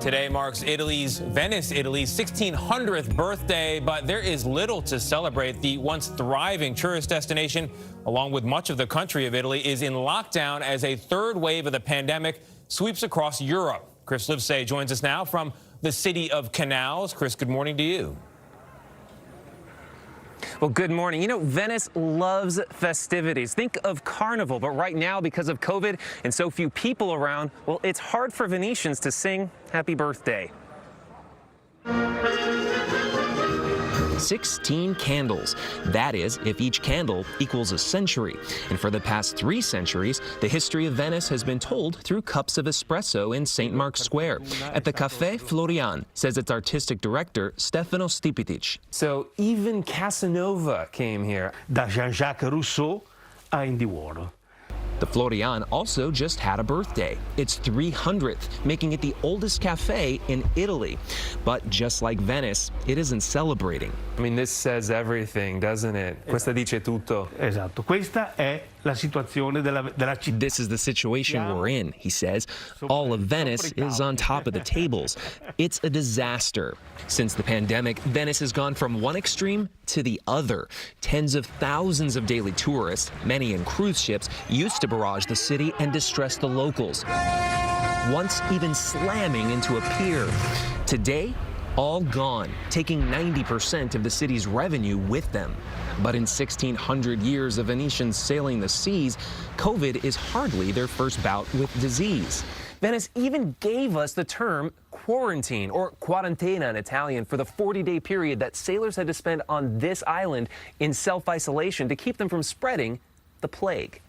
Today marks Venice, Italy's 1600th birthday, but there is little to celebrate. The once thriving tourist destination, along with much of the country of Italy, is in lockdown as a third wave of the pandemic sweeps across Europe. Chris Livesay joins us now from the city of canals. Chris, good morning to you. Well, good morning. You know, Venice loves festivities. Think of Carnival, but right now, because of COVID and so few people around, well, it's hard for Venetians to sing happy birthday. 16 candles. That is, if each candle equals a century. And for the past 3 centuries, the history of Venice has been told through cups of espresso in St. Mark's Square at the Café Florian, says its artistic director, Stefano Stipitic. So even Casanova came here. Da Jean-Jacques Rousseau a Andy Warhol. The Florian also just had a birthday. It's 300th, making it the oldest cafe in Italy. But just like Venice, it isn't celebrating. I mean, this says everything, doesn't it? Questa dice tutto. Esatto, questa è la situazione della città. This is the situation we're in, he says. All of Venice is on top of the tables. It's a disaster. Since the pandemic, Venice has gone from one extreme to the other. Tens of thousands of daily tourists, many in cruise ships, used to barrage the city and distress the locals, once even slamming into a pier. Today, all gone, taking 90% of the city's revenue with them. But in 1,600 years of Venetians sailing the seas, COVID is hardly their first bout with disease. Venice even gave us the term quarantine, or quarantena in Italian, for the 40-day period that sailors had to spend on this island in self-isolation to keep them from spreading the plague.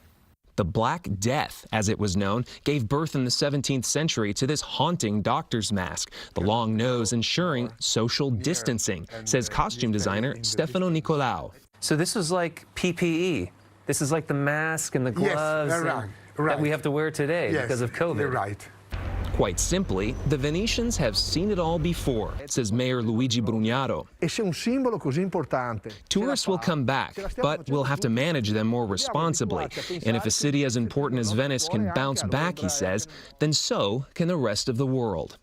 The Black Death, as it was known, gave birth in the 17th century to this haunting doctor's mask, the long nose ensuring social distancing, says costume designer Stefano Nicolaou. So this was like PPE. This is like the mask and the gloves that we have to wear today because of COVID. You're right. Quite simply, the Venetians have seen it all before, says Mayor Luigi Brugnaro. Tourists will come back, but we'll have to manage them more responsibly. And if a city as important as Venice can bounce back, he says, then so can the rest of the world.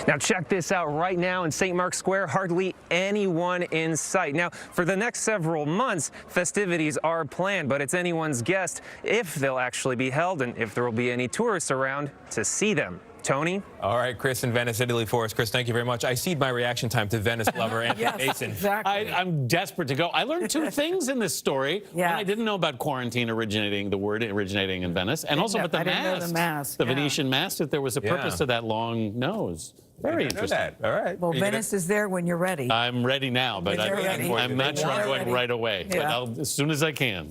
Now check this out. Right now in St. Mark's Square, hardly anyone in sight. Now, for the next several months, festivities are planned, but it's anyone's guess if they'll actually be held and if there will be any tourists around to see them. Tony? All right, Chris in Venice, Italy for us. Chris, thank you very much. I cede my reaction time to Venice lover Anthony Mason. Exactly. I'm desperate to go. I learned 2 things in this story. One, I didn't know about quarantine originating, the word originating in Venice, and also about the mask. The Venetian mask, that there was a purpose to that long nose. Very interesting. All right. Well, Venice is there when you're ready. I'm ready now, but I'm not sure I'm going right away. But as soon as I can.